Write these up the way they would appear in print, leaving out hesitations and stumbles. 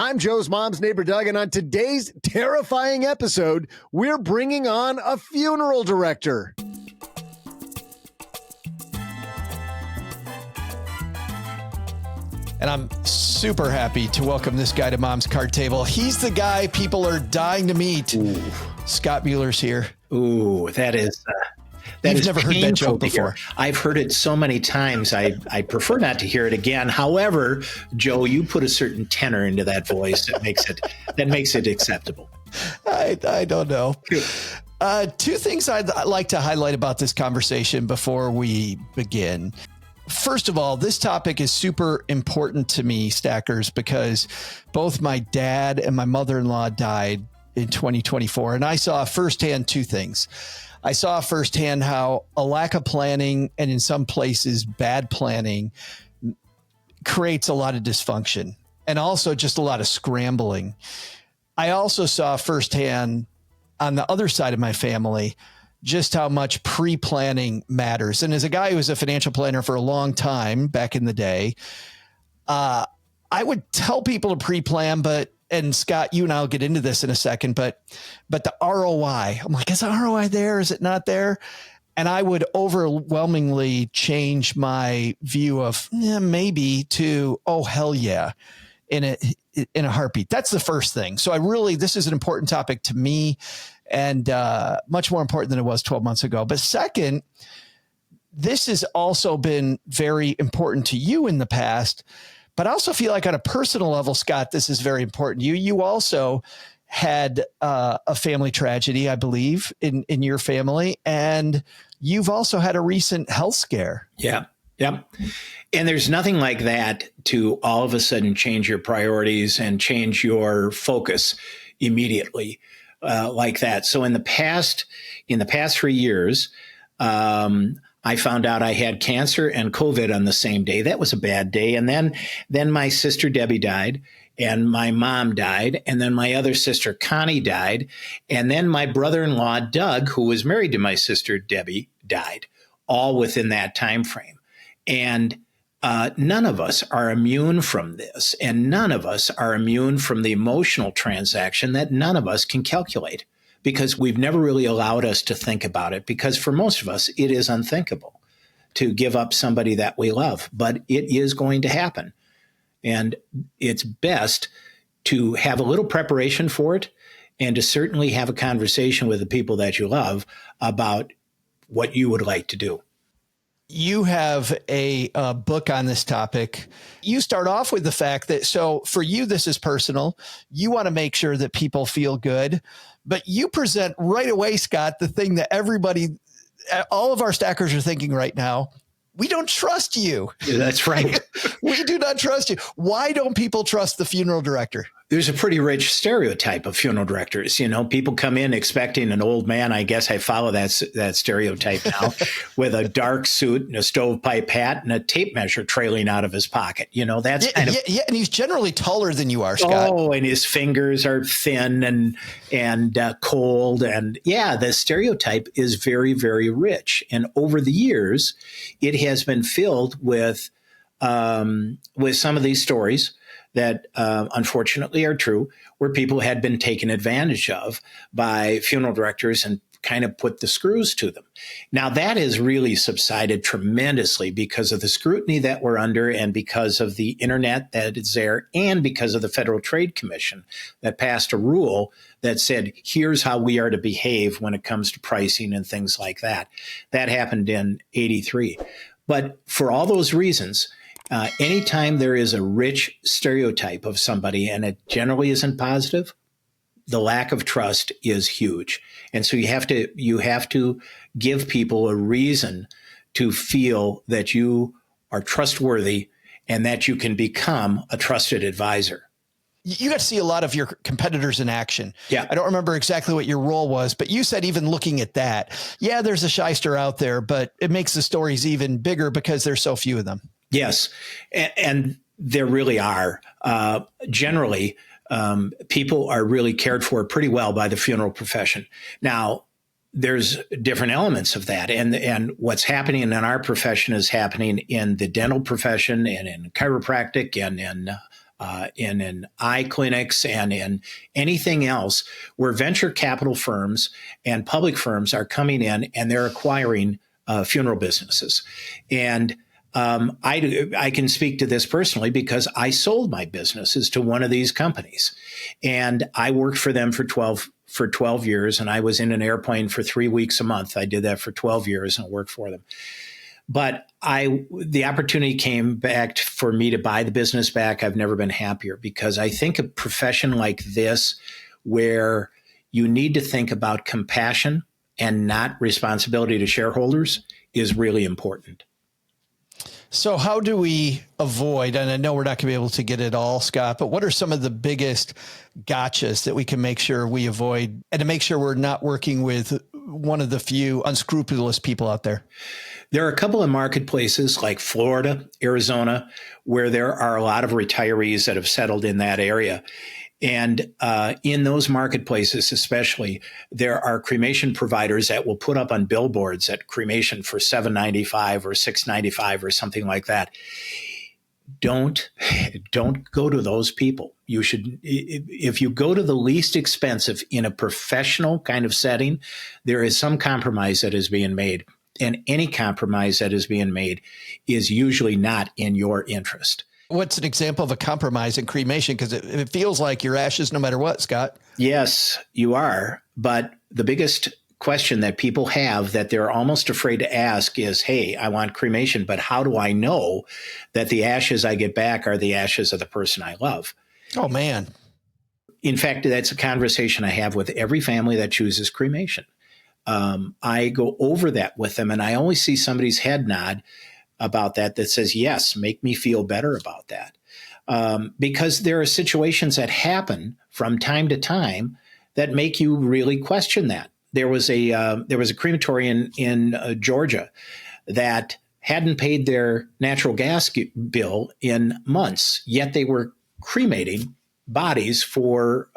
I'm Joe's mom's neighbor, Doug, and on today's terrifying episode, we're bringing on a funeral director. And I'm super happy to welcome this guy to Mom's Card Table. He's the guy people are dying to meet. Ooh. Scott Mueller's here. Ooh, that is... You've never heard that joke before. I've heard it so many times. I prefer not to hear it again. However, Joe, you put a certain tenor into that voice that makes it acceptable. I don't know. Two things I'd like to highlight about this conversation before we begin. First of all, this topic is super important to me, Stackers, because both my dad and my mother-in-law died in 2024, and I saw firsthand two things. I saw firsthand how a lack of planning and in some places bad planning creates a lot of dysfunction and also just a lot of scrambling. I also saw firsthand on the other side of my family just how much pre-planning matters. And as a guy who was a financial planner for a long time back in the day, I would tell people to pre-plan, and Scott, you and I'll get into this in a second, but the ROI, I'm like, is the ROI there? Is it not there? And I would overwhelmingly change my view of maybe to, oh, hell yeah, in a heartbeat. That's the first thing. So this is an important topic to me and much more important than it was 12 months ago. But second, this has also been very important to you in the past. But I also feel like on a personal level, Scott, this is very important. You also had a family tragedy, I believe, in your family, and you've also had a recent health scare. Yeah. And there's nothing like that to all of a sudden change your priorities and change your focus immediately like that. So in the past 3 years, I found out I had cancer and COVID on the same day. That was a bad day. And then my sister Debbie died, and my mom died, and then my other sister Connie died, and then my brother-in-law Doug, who was married to my sister Debbie, died, all within that time frame. And none of us are immune from this, and none of us are immune from the emotional transaction that none of us can calculate, because we've never really allowed us to think about it, because for most of us, it is unthinkable to give up somebody that we love, but it is going to happen. And it's best to have a little preparation for it and to certainly have a conversation with the people that you love about what you would like to do. You have a book on this topic. You start off with the fact that, so for you, this is personal. You want to make sure that people feel good, but you present right away, Scott, the thing that all of our stackers are thinking right now. We don't trust you. That's right. We do not trust you. Why don't people trust the funeral director? There's a pretty rich stereotype of funeral directors. People come in expecting an old man. I guess I follow that stereotype now, with a dark suit and a stovepipe hat and a tape measure trailing out of his pocket. That's kind of... Yeah, and he's generally taller than you are, Scott. Oh, and his fingers are thin and cold. And yeah, the stereotype is very, very rich. And over the years, it has been filled with some of these stories that unfortunately are true, where people had been taken advantage of by funeral directors and kind of put the screws to them. Now, that has really subsided tremendously because of the scrutiny that we're under, and because of the internet that is there, and because of the Federal Trade Commission that passed a rule that said, here's how we are to behave when it comes to pricing and things like that. That happened in '83. But for all those reasons, anytime there is a rich stereotype of somebody and it generally isn't positive, the lack of trust is huge. And so you have to give people a reason to feel that you are trustworthy and that you can become a trusted advisor. You got to see a lot of your competitors in action. Yeah. I don't remember exactly what your role was, but you said even looking at that, yeah, there's a shyster out there, but it makes the stories even bigger because there's so few of them. Yes. And there really are. Generally, people are really cared for pretty well by the funeral profession. Now, there's different elements of that. And what's happening in our profession is happening in the dental profession and in chiropractic and in in eye clinics and in anything else where venture capital firms and public firms are coming in and they're acquiring funeral businesses. And I can speak to this personally because I sold my businesses to one of these companies, and I worked for them for 12 years, and I was in an airplane for 3 weeks a month. I did that for 12 years and worked for them. But the opportunity came back for me to buy the business back. I've never been happier because I think a profession like this, where you need to think about compassion and not responsibility to shareholders, is really important. So how do we avoid, and I know we're not going to be able to get it all, Scott, but what are some of the biggest gotchas that we can make sure we avoid, and to make sure we're not working with one of the few unscrupulous people out there? There are a couple of marketplaces like Florida, Arizona, where there are a lot of retirees that have settled in that area. And in those marketplaces, especially, there are cremation providers that will put up on billboards at cremation for $7.95 or $6.95 or something like that. Don't go to those people. You should, if you go to the least expensive in a professional kind of setting, there is some compromise that is being made. And any compromise that is being made is usually not in your interest. What's an example of a compromise in cremation? Because it feels like your ashes no matter what, Scott. Yes, you are. But the biggest question that people have that they're almost afraid to ask is, hey, I want cremation, but how do I know that the ashes I get back are the ashes of the person I love? Oh, man. In fact, that's a conversation I have with every family that chooses cremation. I go over that with them, and I always see somebody's head nod about that says, yes, make me feel better about that. Because there are situations that happen from time to time that make you really question that. There was a crematorium in Georgia that hadn't paid their natural gas bill in months, yet they were cremating bodies for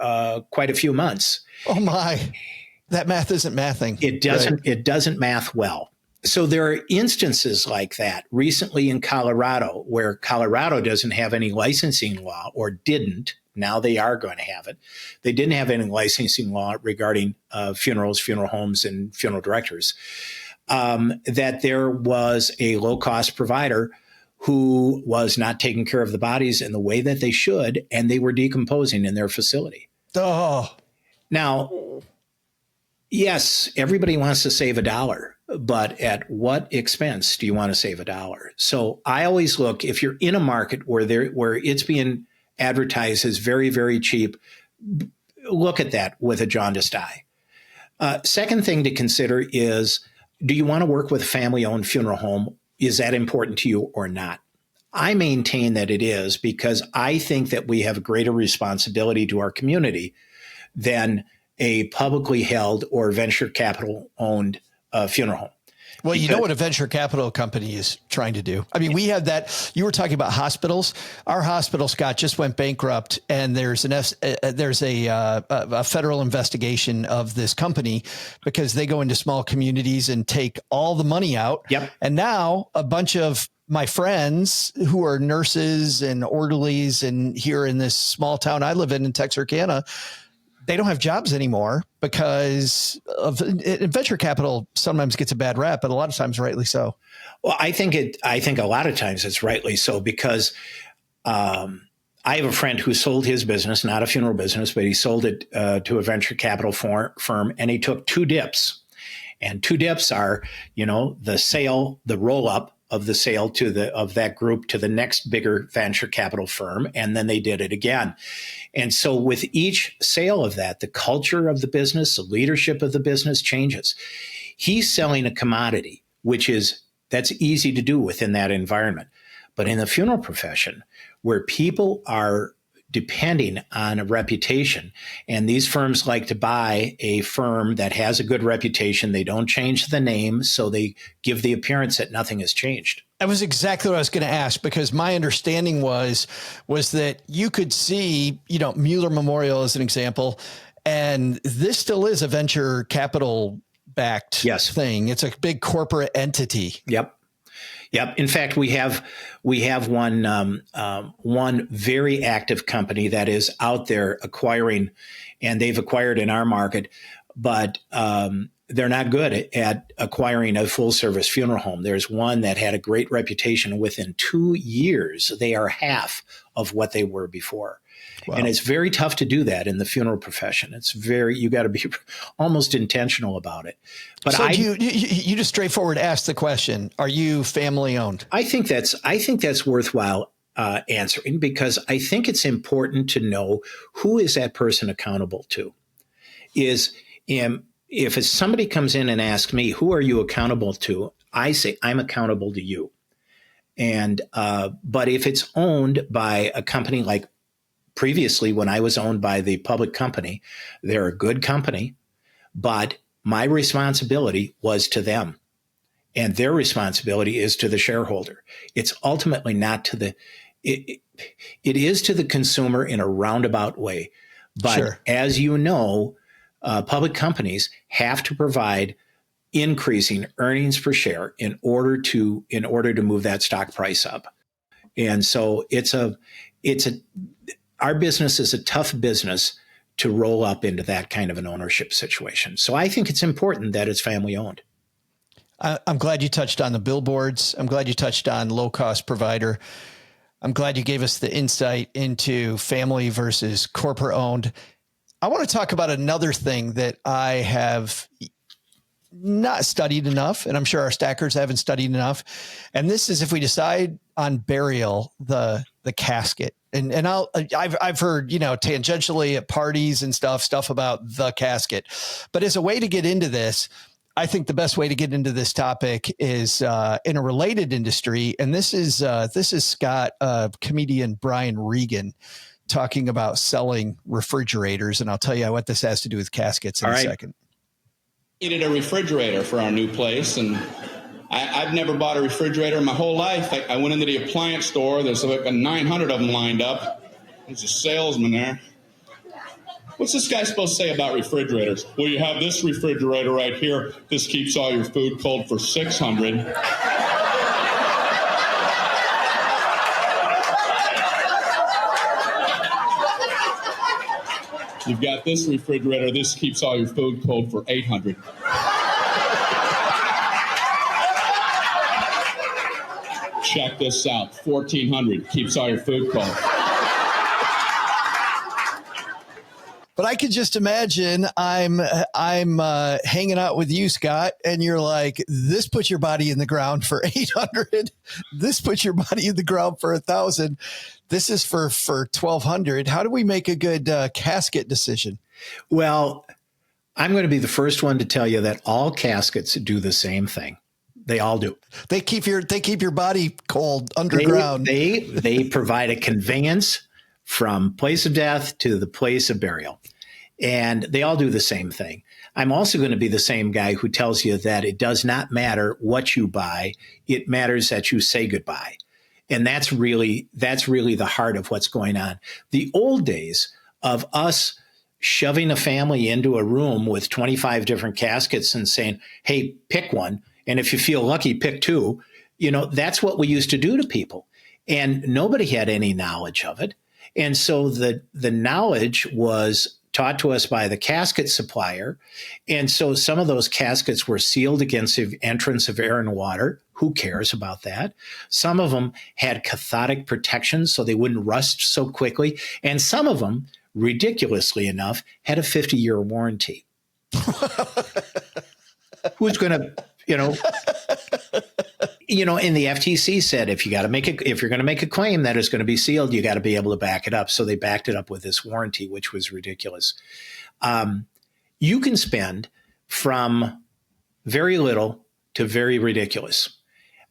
quite a few months. Oh my, that math isn't mathing. It doesn't math well. So there are instances like that recently in Colorado, where Colorado doesn't have any licensing law, or didn't. Now they are going to have it. They didn't have any licensing law regarding funerals, funeral homes, and funeral directors. That there was a low-cost provider who was not taking care of the bodies in the way that they should, and they were decomposing in their facility. Oh. Now, yes, everybody wants to save $1. But at what expense do you want to save $1? So I always look, if you're in a market where it's being advertised as very, very cheap, look at that with a jaundiced eye. Second thing to consider is, do you want to work with a family-owned funeral home? Is that important to you or not? I maintain that it is, because I think that we have a greater responsibility to our community than a publicly held or venture capital-owned funeral home. Well, you know what a venture capital company is trying to do. I mean, we have that. You were talking about hospitals. Our hospital, Scott, just went bankrupt, and there's a federal investigation of this company because they go into small communities and take all the money out. Yep. And now a bunch of my friends who are nurses and orderlies, and here in this small town I live in Texarkana, they don't have jobs anymore because of venture capital. Sometimes gets a bad rap, but a lot of times rightly so. Well, I think a lot of times it's rightly so, because I have a friend who sold his business, not a funeral business, but he sold it to a venture capital firm, and he took 2 dips. And 2 dips are, the sale, the roll up of the sale of that group to the next bigger venture capital firm, and then they did it again. And so with each sale of that, the culture of the business, the leadership of the business changes. He's selling a commodity, that's easy to do within that environment. But in the funeral profession, where people are depending on a reputation, and these firms like to buy a firm that has a good reputation, they don't change the name, so they give the appearance that nothing has changed. That was exactly what I was going to ask, because my understanding was that you could see, Mueller Memorial as an example, and this still is a venture capital backed thing. It's a big corporate entity. Yep. Yep. In fact, we have one very active company that is out there acquiring, and they've acquired in our market, but they're not good at acquiring a full service funeral home. There's one that had a great reputation. Within 2 years, they are half of what they were before. Wow. And it's very tough to do that in the funeral profession. You got to be almost intentional about it. But so you just straightforward ask the question, are you family owned? I think that's worthwhile answering, because I think it's important to know who is that person accountable to. If somebody comes in and asks me, who are you accountable to? I say, I'm accountable to you. And but if it's owned by a company like previously, when I was owned by the public company, they're a good company, but my responsibility was to them. And their responsibility is to the shareholder. It's ultimately not to it is to the consumer in a roundabout way. But Sure. As you know, public companies have to provide increasing earnings per share in order to move that stock price up. And so our business is a tough business to roll up into that kind of an ownership situation. So I think it's important that it's family owned. I'm glad you touched on the billboards. I'm glad you touched on low cost provider. I'm glad you gave us the insight into family versus corporate owned. I want to talk about another thing that I have not studied enough, and I'm sure our stackers haven't studied enough. And this is if we decide on burial, the casket. And I've heard, tangentially at parties and stuff about the casket. But as a way to get into this, I think the best way to get into this topic is in a related industry. And this is Scott, comedian Brian Regan, talking about selling refrigerators. And I'll tell you what this has to do with caskets in a second. Needed a refrigerator for our new place, and I've never bought a refrigerator in my whole life. I went into the appliance store. There's like 900 of them lined up. There's a salesman there. What's this guy supposed to say about refrigerators? Well, you have this refrigerator right here. This keeps all your food cold for 600. You've got this refrigerator. This keeps all your food cold for 800. Check this out. 1400 keeps all your food cold. But I could just imagine I'm hanging out with you, Scott, and you're like, this puts your body in the ground for 800. This puts your body in the ground for 1,000. This is for 1,200. How do we make a good casket decision? Well, I'm going to be the first one to tell you that all caskets do the same thing. They all do. They keep your body cold underground. They provide a conveyance from place of death to the place of burial. And they all do the same thing. I'm also going to be the same guy who tells you that it does not matter what you buy. It matters that you say goodbye. And that's really the heart of what's going on. The old days of us shoving a family into a room with 25 different caskets and saying, hey, pick one. And if you feel lucky, pick two. That's what we used to do to people. And nobody had any knowledge of it. And so the knowledge was taught to us by the casket supplier. And so some of those caskets were sealed against the entrance of air and water. Who cares about that? Some of them had cathodic protection so they wouldn't rust so quickly. And some of them, ridiculously enough, had a 50-year warranty. Who's going to, and the FTC said, if you're going to make a claim that is going to be sealed, you got to be able to back it up. So they backed it up with this warranty, which was ridiculous. You can spend from very little to very ridiculous.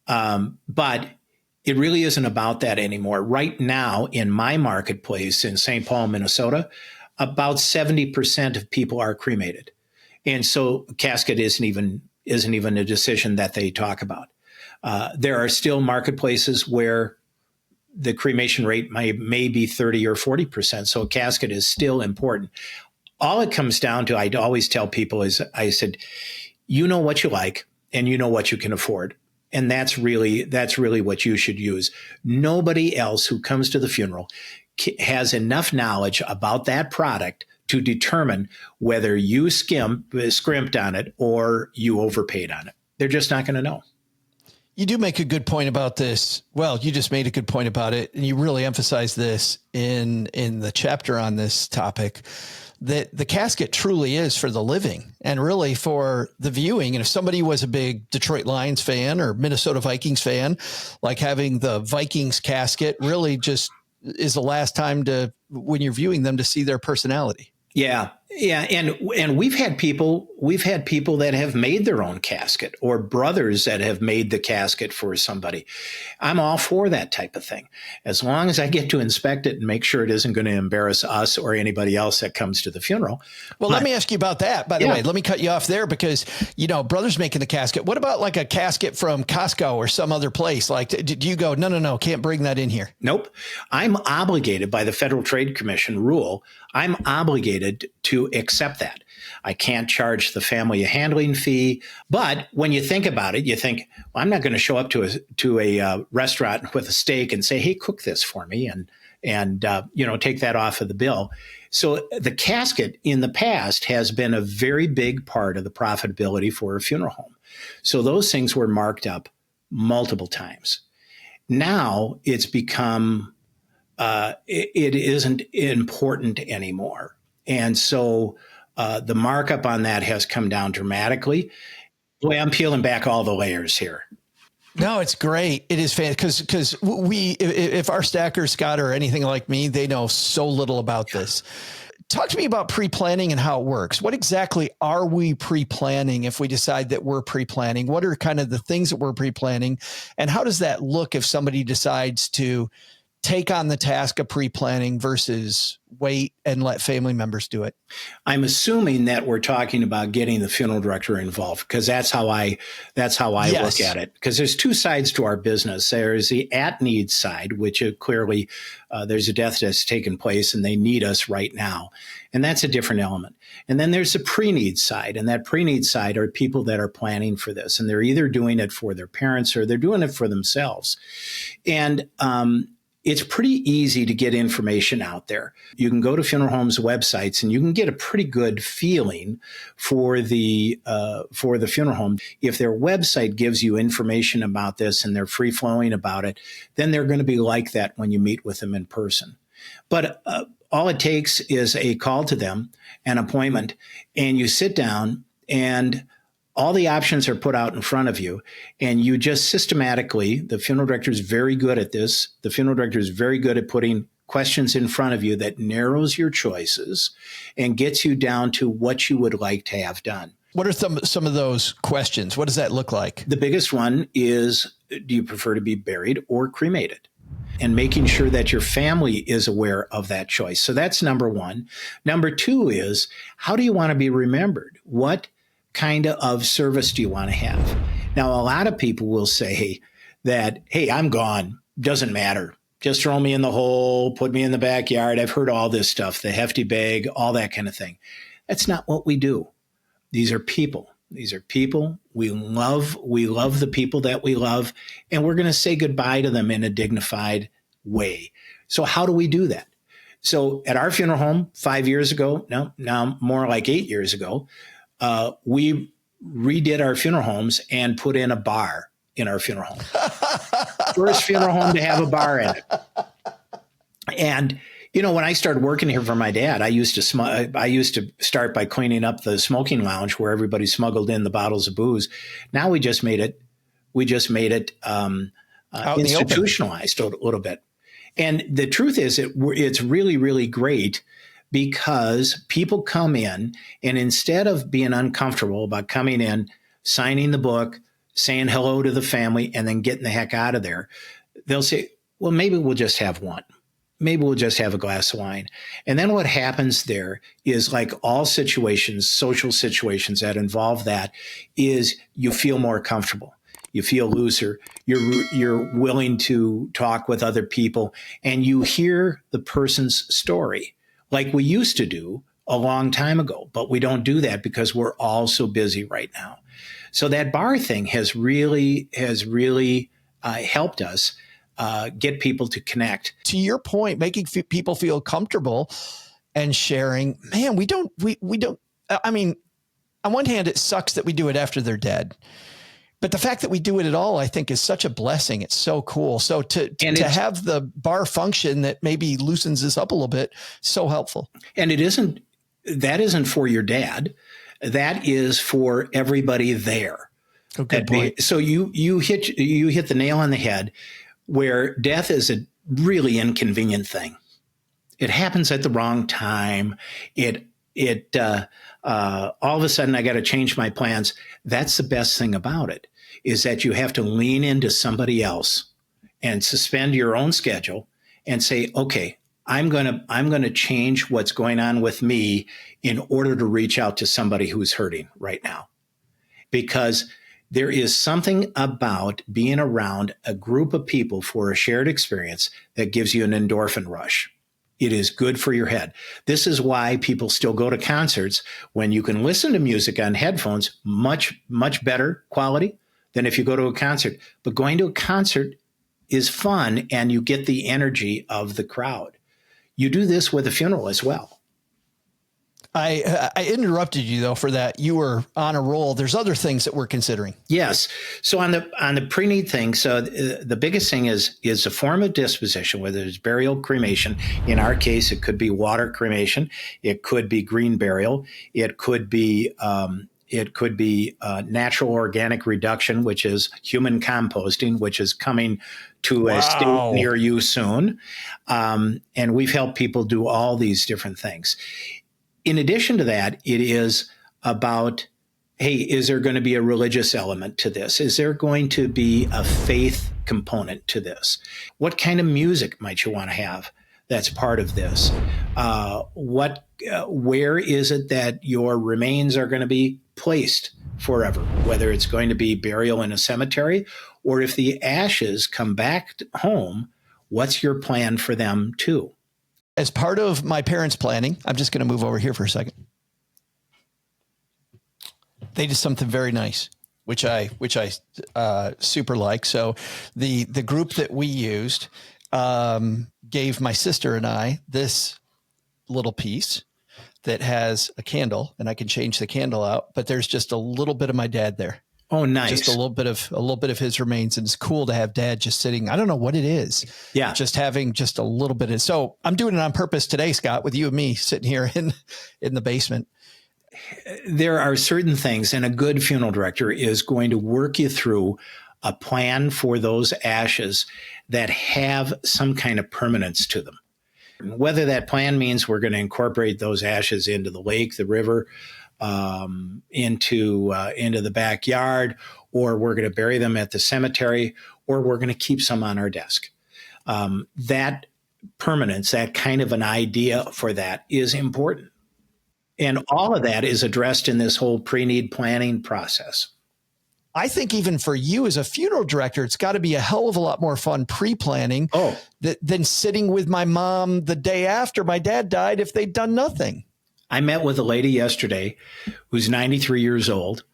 But it really isn't about that anymore. Right now in my marketplace in St. Paul, Minnesota, about 70% of people are cremated. And so casket isn't even a decision that they talk about. There are still marketplaces where the cremation rate may be 30 or 40%. So a casket is still important. All it comes down to, I always tell people is, I said, you know what you like and you know what you can afford. And that's really what you should use. Nobody else who comes to the funeral has enough knowledge about that product to determine whether you scrimped on it or you overpaid on it. They're just not going to know. You do make a good point about this. Well, you just made a good point about it. And you really emphasize this in the chapter on this topic, that the casket truly is for the living and really for the viewing. And if somebody was a big Detroit Lions fan or Minnesota Vikings fan, like having the Vikings casket really just is the last time when you're viewing them to see their personality. Yeah. Yeah. And we've had people that have made their own casket, or brothers that have made the casket for somebody. I'm all for that type of thing, as long as I get to inspect it and make sure it isn't going to embarrass us or anybody else that comes to the funeral. Well, let me ask you about that, by the way. Let me cut you off there, because, brothers making the casket. What about like a casket from Costco or some other place? Like, do you go, no, can't bring that in here? Nope. I'm obligated by the Federal Trade Commission rule. I'm obligated to accept that. I can't charge the family a handling fee. But when you think about it, you think, well, I'm not going to show up to a restaurant with a steak and say, hey, cook this for me and take that off of the bill. So the casket in the past has been a very big part of the profitability for a funeral home. So those things were marked up multiple times. Now it's become, it isn't important anymore. And so the markup on that has come down dramatically. Boy, I'm peeling back all the layers here. No, it's great. It is fantastic because if our stackers, Scott, or anything like me, they know so little about this. Talk to me about pre-planning and how it works. What exactly are we pre-planning if we decide that we're pre-planning? What are kind of the things that we're pre-planning? And how does that look if somebody decides to take on the task of pre-planning versus wait and let family members do it? I'm assuming that we're talking about getting the funeral director involved, because that's how I Yes. look at it. Because there's two sides to our business. There's the at-need side, which clearly there's a death that's taken place and they need us right now. And that's a different element. And then there's the pre-need side. And that pre-need side are people that are planning for this. And they're either doing it for their parents or they're doing it for themselves. And it's pretty easy to get information out there. You can go to funeral homes' websites and you can get a pretty good feeling for the funeral home. If their website gives you information about this and they're free flowing about it, then they're going to be like that when you meet with them in person. But all it takes is a call to them, an appointment, and you sit down and all the options are put out in front of you, and you just systematically, the funeral director is very good at this. The funeral director is very good at putting questions in front of you that narrows your choices and gets you down to what you would like to have done. What are some of those questions? What does that look like? The biggest one is, do you prefer to be buried or cremated? And making sure that your family is aware of that choice. So that's number one. Number two is, how do you want to be remembered? What kind of service do you want to have? Now, a lot of people will say that, hey, I'm gone. Doesn't matter. Just throw me in the hole, put me in the backyard. I've heard all this stuff, the hefty bag, all that kind of thing. That's not what we do. These are people. These are people we love. We love the people that we love, and we're going to say goodbye to them in a dignified way. So how do we do that? So at our funeral home 5 years ago, now more like 8 years ago, we redid our funeral homes and put in a bar in our funeral home. First funeral home to have a bar in it. And, when I started working here for my dad, I used to start by cleaning up the smoking lounge where everybody smuggled in the bottles of booze. Now we just made it institutionalized a little bit. And the truth is, it's really, really great, because people come in and instead of being uncomfortable about coming in, signing the book, saying hello to the family, and then getting the heck out of there, they'll say, well, maybe we'll just have one. Maybe we'll just have a glass of wine. And then what happens there is, like all situations, social situations that involve that, is you feel more comfortable. You feel looser. You're willing to talk with other people, and you hear the person's story, like we used to do a long time ago, but we don't do that because we're all so busy right now. So that bar thing has really helped us get people to connect. To your point, making people feel comfortable and sharing, man, we don't, I mean, on one hand, it sucks that we do it after they're dead. But the fact that we do it at all, I think, is such a blessing. It's so cool. So to have the bar function that maybe loosens this up a little bit, so helpful. And that isn't for your dad. That is for everybody there. Okay. Point. So you hit the nail on the head, where death is a really inconvenient thing. It happens at the wrong time. All of a sudden I got to change my plans. That's the best thing about it, is that you have to lean into somebody else and suspend your own schedule and say, okay, I'm going to change what's going on with me in order to reach out to somebody who's hurting right now. Because there is something about being around a group of people for a shared experience that gives you an endorphin rush. It is good for your head. This is why people still go to concerts when you can listen to music on headphones, much, much better quality than if you go to a concert. But going to a concert is fun, and you get the energy of the crowd. You do this with a funeral as well. I interrupted you though for that. You were on a roll. There's other things that we're considering. Yes. So on the pre-need thing, so the biggest thing is the form of disposition, whether it's burial, cremation. In our case, it could be water cremation. It could be green burial. It could be natural organic reduction, which is human composting, which is coming to a state near you soon. And we've helped people do all these different things. In addition to that, it is about, hey, is there going to be a religious element to this? Is there going to be a faith component to this? What kind of music might you want to have that's part of this? Where is it that your remains are going to be placed forever? Whether it's going to be burial in a cemetery, or if the ashes come back home, what's your plan for them too? As part of my parents' planning, I'm just going to move over here for a second. They did something very nice, which I super like. So the group that we used gave my sister and I this little piece that has a candle, and I can change the candle out, but there's just a little bit of my dad there. Oh, nice. Just a little bit of his remains. And it's cool to have dad just sitting. I don't know what it is. Yeah. Just having just a little bit of, so I'm doing it on purpose today, Scott, with you and me sitting here in the basement. There are certain things, and a good funeral director is going to work you through a plan for those ashes that have some kind of permanence to them. Whether that plan means we're going to incorporate those ashes into the lake, the river, into the backyard, or we're going to bury them at the cemetery, or we're going to keep some on our desk. That permanence, that kind of an idea for that is important. And all of that is addressed in this whole pre-need planning process. I think even for you as a funeral director, it's got to be a hell of a lot more fun pre-planning than sitting with my mom the day after my dad died if they'd done nothing. I met with a lady yesterday who's 93 years old.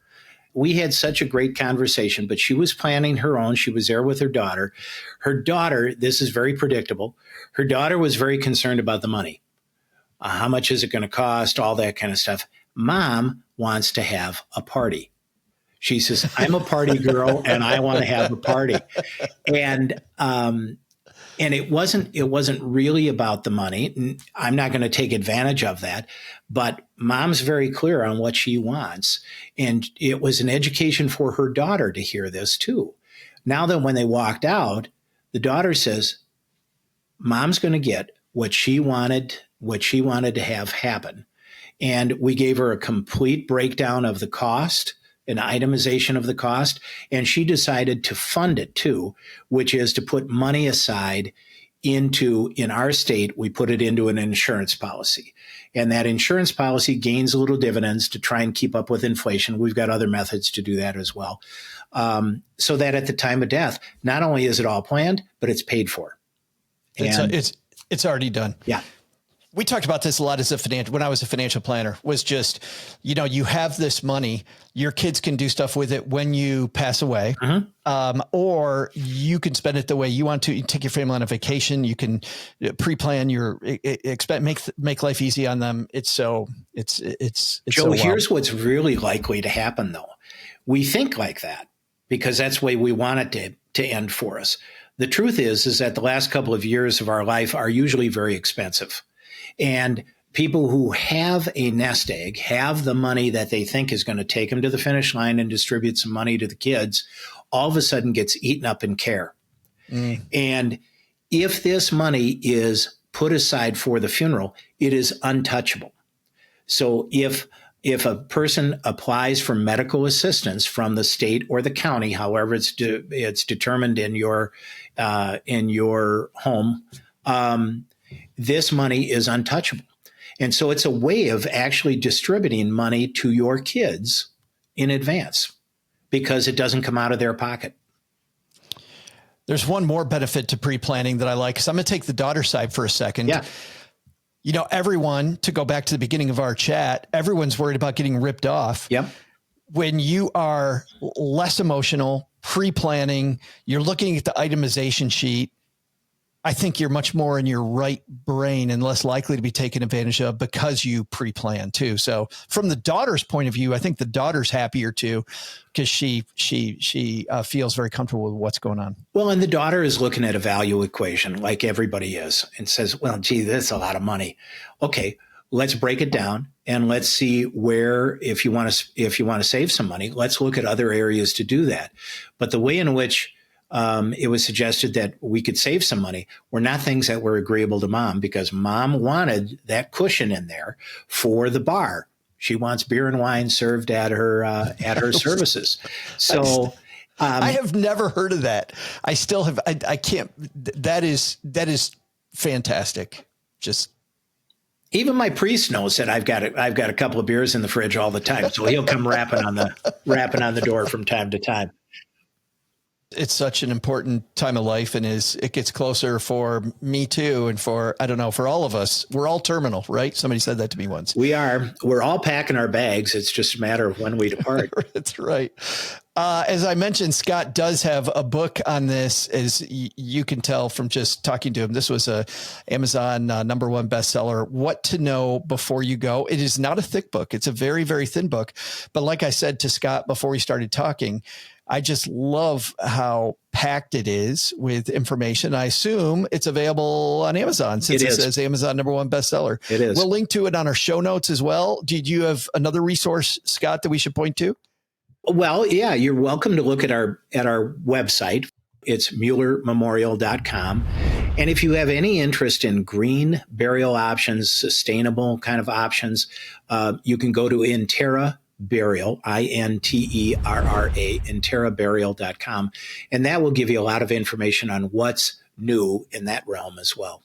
We had such a great conversation, but she was planning her own. She was there with her daughter. Her daughter, this is very predictable. Her daughter was very concerned about the money. How much is it going to cost? All that kind of stuff. Mom wants to have a party. She says, I'm a party girl and I want to have a party. And it wasn't really about the money. I'm not going to take advantage of that, but mom's very clear on what she wants. And it was an education for her daughter to hear this too. Now that when they walked out, the daughter says, mom's going to get what she wanted to have happen. And we gave her a complete breakdown of the cost, an itemization of the cost, and she decided to fund it too, which is to put money aside in our state, we put it into an insurance policy. And that insurance policy gains little dividends to try and keep up with inflation. We've got other methods to do that as well. So that at the time of death, not only is it all planned, but it's paid for. It's already done. Yeah. We talked about this a lot when I was a financial planner, was just, you have this money, your kids can do stuff with it when you pass away, or you can spend it the way you want to. You take your family on a vacation. You can pre-plan make life easy on them. Joe, here's what's really likely to happen though. We think like that because that's the way we want it to end for us. The truth is that the last couple of years of our life are usually very expensive. And people who have a nest egg, have the money that they think is going to take them to the finish line and distribute some money to the kids, all of a sudden gets eaten up in care. And if this money is put aside for the funeral, it is untouchable. So if a person applies for medical assistance from the state or the county, however it's determined in your home, this money is untouchable. And so it's a way of actually distributing money to your kids in advance because it doesn't come out of their pocket. There's one more benefit to pre-planning that I like. So I'm going to take the daughter side for a second. Yeah. Everyone, to go back to the beginning of our chat, everyone's worried about getting ripped off. Yep. When you are less emotional, pre-planning, you're looking at the itemization sheet, I think you're much more in your right brain and less likely to be taken advantage of because you pre-plan too. So from the daughter's point of view, I think the daughter's happier too, because she feels very comfortable with what's going on. Well, and the daughter is looking at a value equation like everybody is and says, well, gee, that's a lot of money. Okay, let's break it down and let's see where, if you want to save some money, let's look at other areas to do that. But the way in which it was suggested that we could save some money were not things that were agreeable to mom because mom wanted that cushion in there for the bar. She wants beer and wine served at her services. So I have never heard of that. I still have. I can't. That is fantastic. Just even my priest knows that I've got a couple of beers in the fridge all the time, so he'll come rapping on the door from time to time. It's such an important time of life, and it gets closer for me too. And for all of us, we're all terminal, right? Somebody said that to me once. We're all packing our bags. It's just a matter of when we depart. That's right. As I mentioned, Scott does have a book on this, as you can tell from just talking to him. This was a Amazon #1 bestseller, What to Know Before You Go. It is not a thick book. It's a very, very thin book. But like I said to Scott before we started talking, I just love how packed it is with information. I assume it's available on Amazon since it says Amazon #1 bestseller. It is. We'll link to it on our show notes as well. Did you have another resource, Scott, that we should point to? Well, yeah, you're welcome to look at our website. It's MuellerMemorial.com. And if you have any interest in green burial options, sustainable kind of options, you can go to Interra Burial, Interra, interraburial.com. And that will give you a lot of information on what's new in that realm as well.